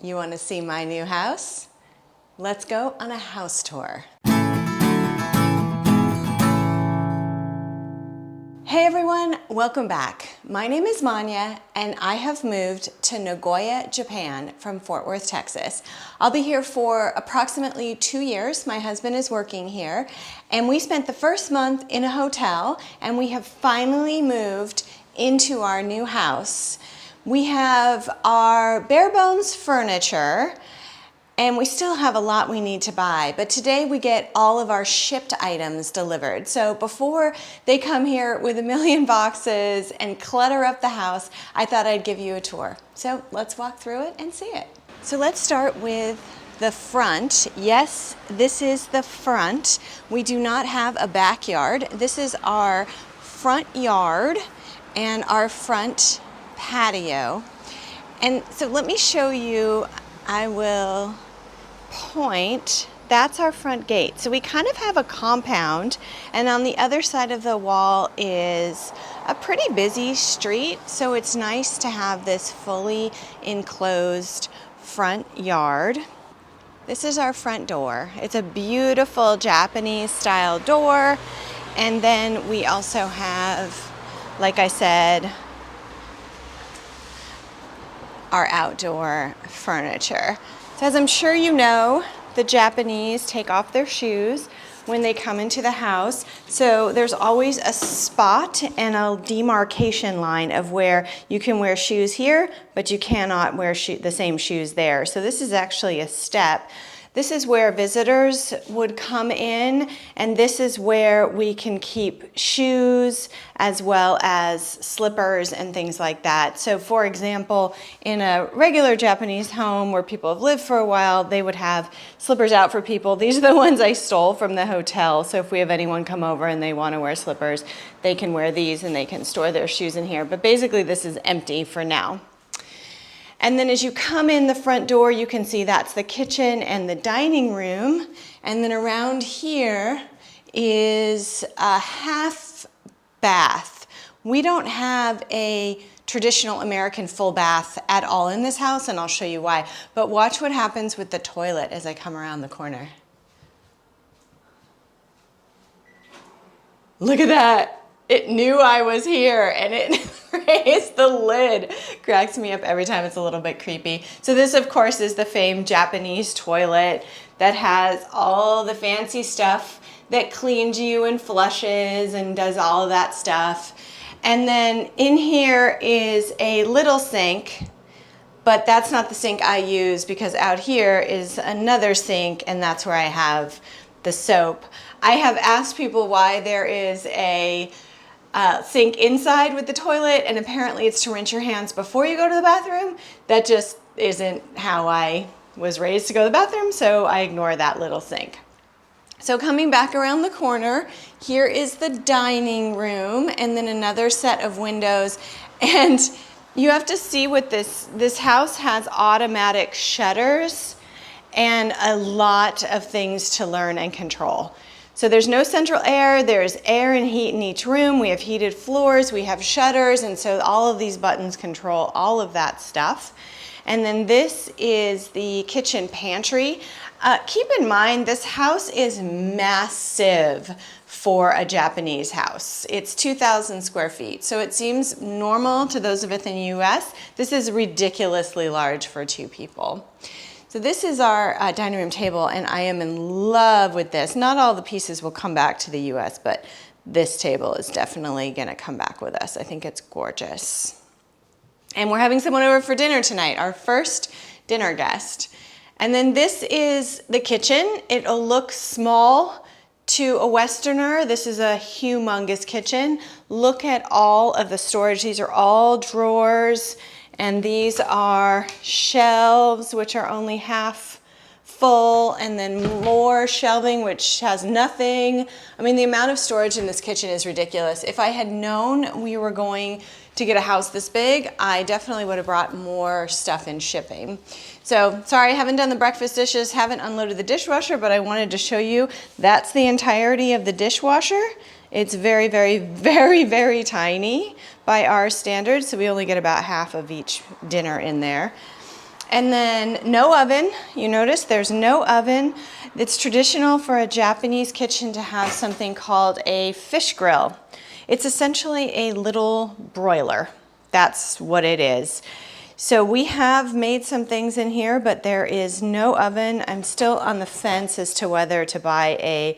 You want to see my new house? Let's go on a house tour. Hey everyone, welcome back. My name is Manya and I have moved to Nagoya, Japan from Fort Worth, Texas. I'll be here for approximately 2 years. My husband is working here and we spent the first month in a hotel and we have finally moved into our new house. We have our bare bones furniture and we still have a lot we need to buy, but today we get all of our shipped items delivered. So before they come here with a million boxes and clutter up the house, I thought I'd give you a tour. So let's walk through it and see it. So let's start with the front. Yes, this is the front. We do not have a backyard. This is our front yard and our front patio. And so let me show you, I will point, that's our front gate. So we kind of have a compound and on the other side of the wall is a pretty busy street. So it's nice to have this fully enclosed front yard. This is our front door. It's a beautiful Japanese style door. And then we also have, like I said, our outdoor furniture. So as I'm sure you know, the Japanese take off their shoes when they come into the house. So there's always a spot and a demarcation line of where you can wear shoes here, but you cannot wear the same shoes there. So this is actually a step. This is where visitors would come in, and this is where we can keep shoes as well as slippers and things like that. So for example, in a regular Japanese home where people have lived for a while, they would have slippers out for people. These are the ones I stole from the hotel. So if we have anyone come over and they want to wear slippers, they can wear these and they can store their shoes in here. But basically this is empty for now. And then as you come in the front door, you can see that's the kitchen and the dining room. And then around here is a half bath. We don't have a traditional American full bath at all in this house, and I'll show you why. But watch what happens with the toilet as I come around the corner. Look at that. It knew I was here and it raised the lid. Cracks me up every time. It's a little bit creepy. So this, of course, is the famed Japanese toilet that has all the fancy stuff that cleans you and flushes and does all of that stuff. And then in here is a little sink, but that's not the sink I use because out here is another sink and that's where I have the soap. I have asked people why there is a sink inside with the toilet, and apparently it's to rinse your hands before you go to the bathroom. That just isn't how I was raised to go to the bathroom, so I ignore that little sink. So coming back around the corner, here is the dining room and then another set of windows. And you have to see what this house has automatic shutters and a lot of things to learn and control. So there's no central air, there's air and heat in each room, we have heated floors, we have shutters, and so all of these buttons control all of that stuff. And then this is the kitchen pantry. Keep in mind, this house is massive for a Japanese house. It's 2,000 square feet, so it seems normal to those of us in the US. This is ridiculously large for 2 people. So this is our dining room table, and I am in love with this. Not all the pieces will come back to the US, but this table is definitely gonna come back with us. I think it's gorgeous. And we're having someone over for dinner tonight, our first dinner guest. And then this is the kitchen. It'll look small to a Westerner. This is a humongous kitchen. Look at all of the storage. These are all drawers. And these are shelves, which are only half full, and then more shelving, which has nothing. I mean, the amount of storage in this kitchen is ridiculous. If I had known we were going to get a house this big, I definitely would have brought more stuff in shipping. So, sorry, I haven't done the breakfast dishes, haven't unloaded the dishwasher, but I wanted to show you that's the entirety of the dishwasher. It's very, very, very, very tiny by our standards, so we only get about half of each dinner in there. And then no oven. You notice there's no oven. It's traditional for a Japanese kitchen to have something called a fish grill. It's essentially a little broiler. That's what it is. So we have made some things in here, but there is no oven. I'm still on the fence as to whether to buy a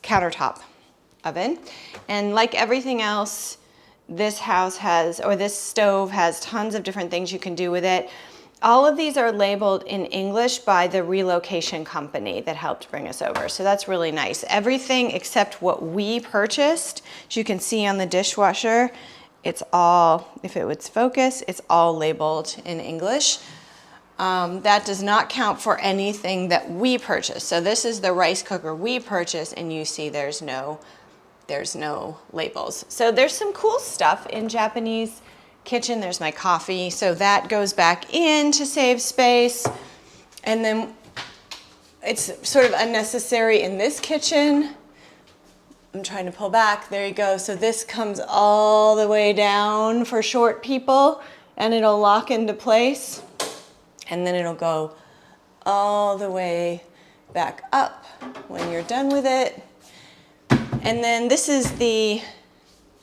countertop oven. And like everything else, this house has, or this stove has tons of different things you can do with it. All of these are labeled in English by the relocation company that helped bring us over. So that's really nice. Everything except what we purchased, as you can see on the dishwasher, it's all, if it would focus, it's all labeled in English. That does not count for anything that we purchased. So this is the rice cooker we purchased, and you see there's no labels. So there's some cool stuff in Japanese kitchen. There's my coffee. So that goes back in to save space. And then it's sort of unnecessary in this kitchen. I'm trying to pull back. There you go. So this comes all the way down for short people, and it'll lock into place. And then it'll go all the way back up when you're done with it. And then this is the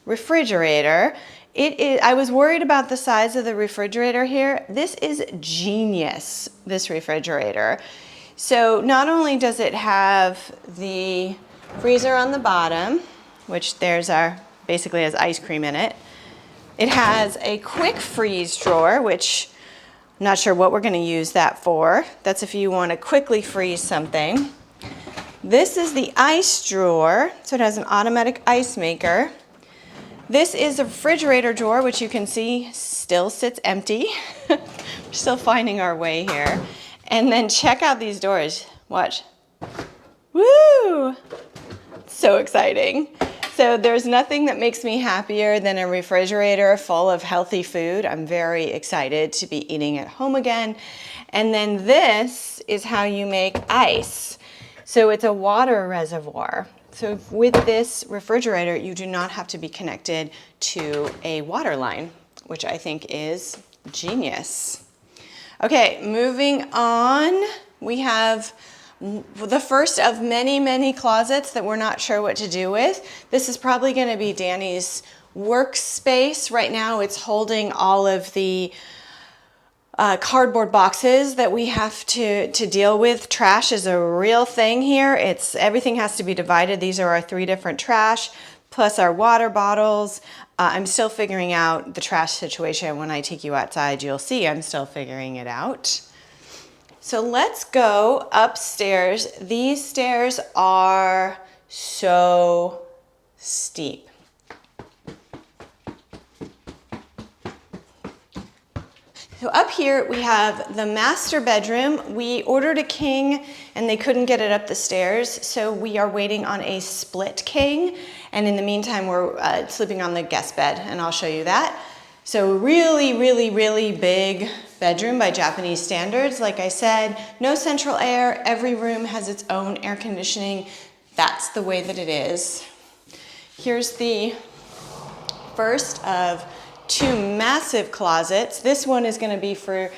refrigerator. I was worried about the size of the refrigerator here. This is genius, this refrigerator. So not only does it have the freezer on the bottom, which basically has ice cream in it. It has a quick freeze drawer, which I'm not sure what we're going to use that for. That's if you want to quickly freeze something. This is the ice drawer, so it has an automatic ice maker. This is a refrigerator drawer, which you can see still sits empty. We're still finding our way here. And then check out these doors. Watch. Woo! So exciting. So there's nothing that makes me happier than a refrigerator full of healthy food. I'm very excited to be eating at home again. And then this is how you make ice. So it's a water reservoir. So with this refrigerator, you do not have to be connected to a water line, which I think is genius. Okay, moving on. We have the first of many, many closets that we're not sure what to do with. This is probably going to be Danny's workspace. Right now it's holding all of the cardboard boxes that we have to deal with. Trash is a real thing here. Everything has to be divided. These are our 3 different trash, plus our water bottles. I'm still figuring out the trash situation. When I take you outside, you'll see I'm still figuring it out. So let's go upstairs. These stairs are so steep. So up here we have the master bedroom. We ordered a king and they couldn't get it up the stairs, so we are waiting on a split king. And in the meantime, we're sleeping on the guest bed, and I'll show you that. So really, really, really big bedroom by Japanese standards. Like I said, no central air. Every room has its own air conditioning. That's the way that it is. Here's the first of 2 massive closets. This one is going to be for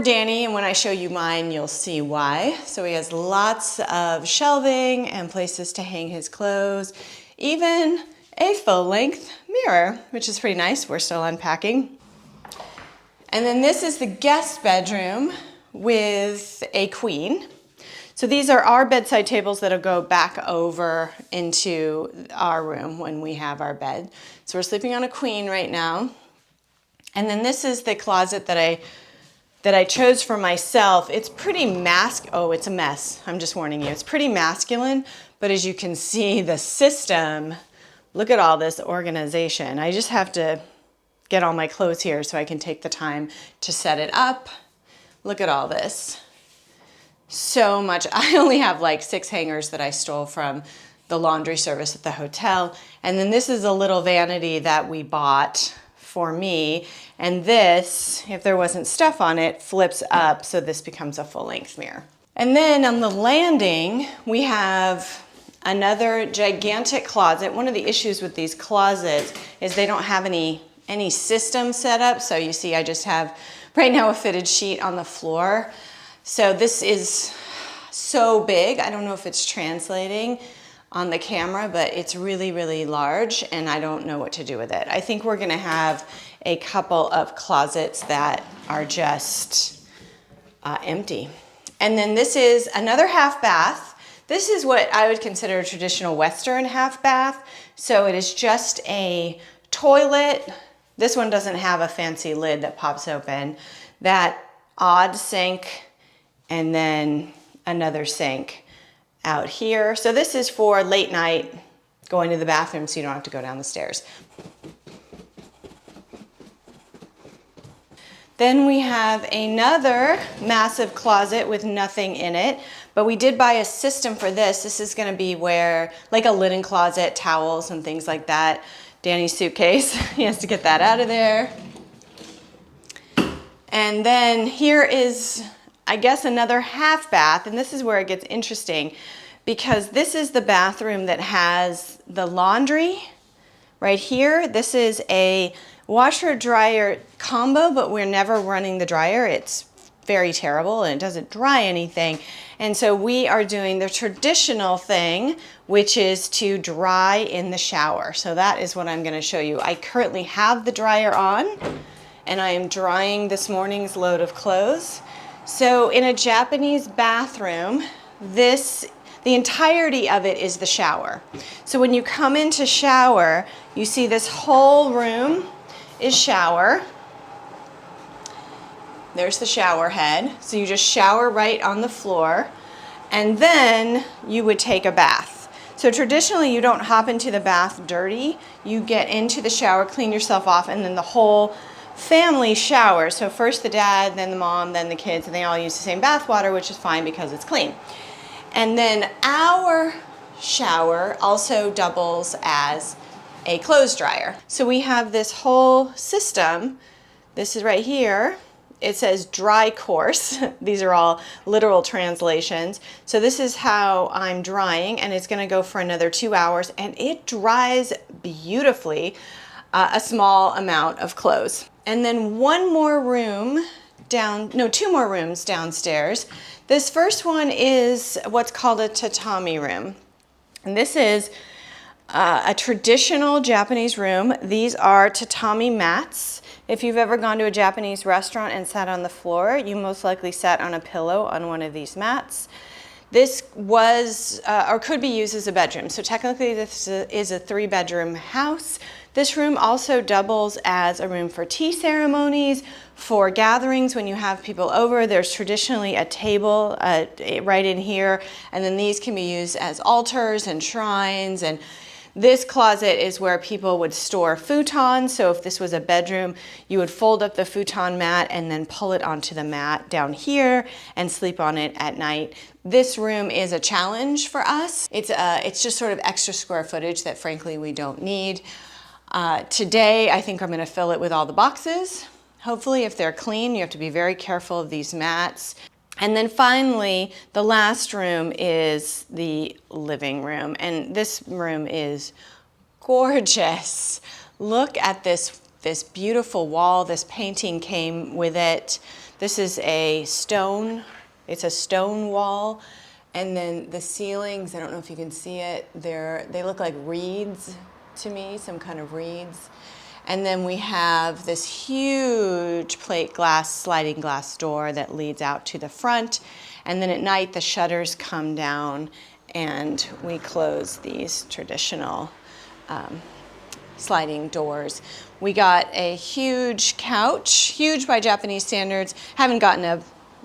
Danny, and when I show you mine, you'll see why. So he has lots of shelving and places to hang his clothes, even a full-length mirror, which is pretty nice. We're still unpacking. And then this is the guest bedroom with a queen. So these are our bedside tables that'll go back over into our room when we have our bed. So we're sleeping on a queen right now. And then this is the closet that I chose for myself. It's pretty it's a mess. I'm just warning you. It's pretty masculine, but as you can see, the system, look at all this organization. I just have to get all my clothes here so I can take the time to set it up. Look at all this. So much. I only have like 6 hangers that I stole from the laundry service at the hotel. And then this is a little vanity that we bought for me. And this, if there wasn't stuff on it, flips up so this becomes a full-length mirror. And then on the landing, we have another gigantic closet. One of the issues with these closets is they don't have any system set up. So you see I just have right now a fitted sheet on the floor. So this is so big. I don't know if it's translating on the camera, but it's really, really large and I don't know what to do with it. I think we're gonna have a couple of closets that are just empty. And then this is another half bath. This is what I would consider a traditional Western half bath. So it is just a toilet. This one doesn't have a fancy lid that pops open. That odd sink and then another sink out here. So this is for late night going to the bathroom so you don't have to go down the stairs. Then we have another massive closet with nothing in it, but we did buy a system for this. This is gonna be where, like a linen closet, towels and things like that. Danny's suitcase, he has to get that out of there. And then here is, I guess, another half bath, and this is where it gets interesting because this is the bathroom that has the laundry right here. This is a washer dryer combo, but we're never running the dryer. It's very terrible and it doesn't dry anything. And so we are doing the traditional thing, which is to dry in the shower. So that is what I'm going to show you. I currently have the dryer on and I am drying this morning's load of clothes. So in a Japanese bathroom, the entirety of it is the shower. So when you come into shower, you see this whole room is shower. There's the shower head. So you just shower right on the floor and then you would take a bath. So traditionally you don't hop into the bath dirty. You get into the shower, clean yourself off, and then the whole family showers. So first the dad, then the mom, then the kids, and they all use the same bath water, which is fine because it's clean. And then our shower also doubles as a clothes dryer. So we have this whole system. This is right here. It says dry course. These are all literal translations. So this is how I'm drying, and it's gonna go for another 2 hours, and it dries beautifully, a small amount of clothes. And then two more rooms downstairs. This first one is what's called a tatami room. And this is a traditional Japanese room. These are tatami mats. If you've ever gone to a Japanese restaurant and sat on the floor, you most likely sat on a pillow on one of these mats. This was, or could be used as a bedroom. So technically this is a 3-bedroom house. This room also doubles as a room for tea ceremonies, for gatherings when you have people over. There's traditionally a table right in here, and then these can be used as altars and shrines. And this closet is where people would store futons. So if this was a bedroom, you would fold up the futon mat and then pull it onto the mat down here and sleep on it at night. This room is a challenge for us. It's just sort of extra square footage that frankly we don't need. Today, I think I'm gonna fill it with all the boxes. Hopefully, if they're clean, you have to be very careful of these mats. And then finally, the last room is the living room. And this room is gorgeous. Look at this beautiful wall. This painting came with it. This is a stone, it's a stone wall. And then the ceilings, I don't know if you can see it, they look like reeds to me, some kind of reeds. And then we have this huge plate glass, sliding glass door that leads out to the front. And then at night, the shutters come down and we close these traditional sliding doors. We got a huge couch, huge by Japanese standards. Haven't gotten a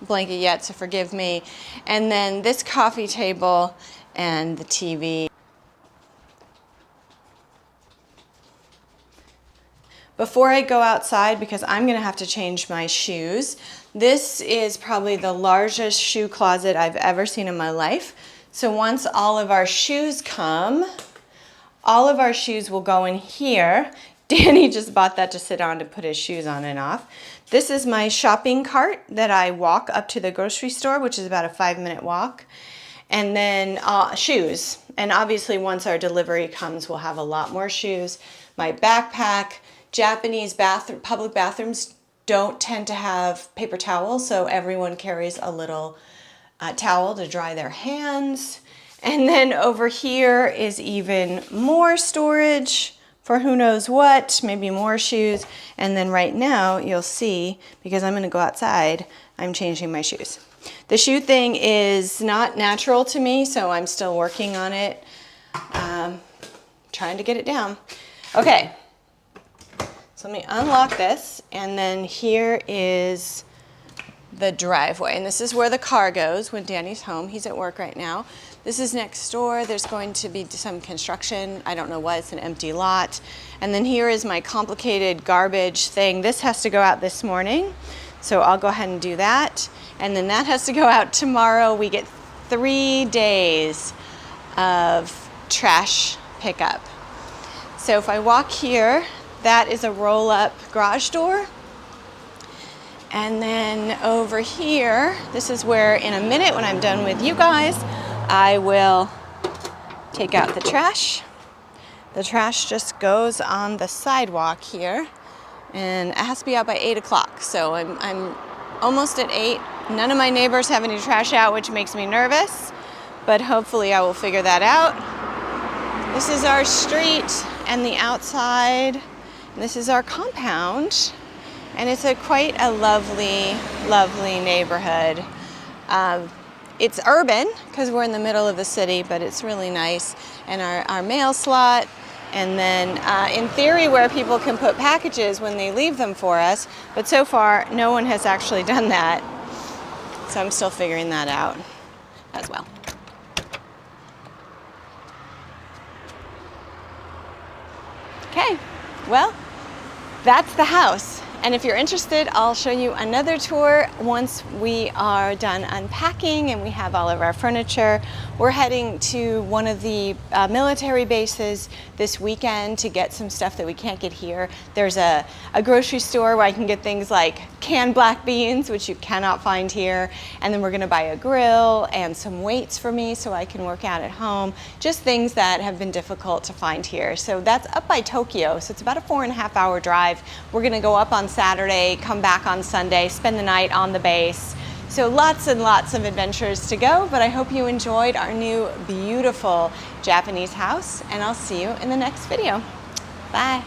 blanket yet, so forgive me. And then this coffee table and the TV. Before I go outside, because I'm gonna have to change my shoes, this is probably the largest shoe closet I've ever seen in my life. So once all of our shoes come, all of our shoes will go in here. Danny just bought that to sit on to put his shoes on and off. This is my shopping cart that I walk up to the grocery store, which is about a 5-minute walk. And then shoes. And obviously once our delivery comes, we'll have a lot more shoes. My backpack. Japanese public bathrooms don't tend to have paper towels, so everyone carries a little towel to dry their hands. And then over here is even more storage for who knows what, maybe more shoes. And then right now you'll see, because I'm gonna go outside, I'm changing my shoes. The shoe thing is not natural to me, so I'm still working on it, trying to get it down. Okay, so let me unlock this, and then here is the driveway. And this is where the car goes when Danny's home. He's at work right now. This is next door. There's going to be some construction. I don't know what, it's an empty lot. And then here is my complicated garbage thing. This has to go out this morning, so I'll go ahead and do that. And then that has to go out tomorrow. We get 3 days of trash pickup. So if I walk here, that is a roll-up garage door. And then over here, this is where in a minute when I'm done with you guys, I will take out the trash. The trash just goes on the sidewalk here, and it has to be out by 8 o'clock. So I'm almost at 8. None of my neighbors have any trash out, which makes me nervous, but hopefully I will figure that out. This is our street and the outside. And this is our compound, and it's quite a lovely, lovely neighborhood. It's urban because we're in the middle of the city, but it's really nice. And our mail slot, and then in theory where people can put packages when they leave them for us, but so far no one has actually done that. So I'm still figuring that out as well. Okay, well, that's the house. And if you're interested, I'll show you another tour once we are done unpacking and we have all of our furniture. We're heading to one of the military bases this weekend to get some stuff that we can't get here. There's a grocery store where I can get things like canned black beans, which you cannot find here. And then we're gonna buy a grill and some weights for me so I can work out at home. Just things that have been difficult to find here. So that's up by Tokyo. So it's about a 4.5-hour drive. We're gonna go up on Saturday, come back on Sunday, spend the night on the base. So lots and lots of adventures to go, but I hope you enjoyed our new beautiful Japanese house, and I'll see you in the next video. Bye.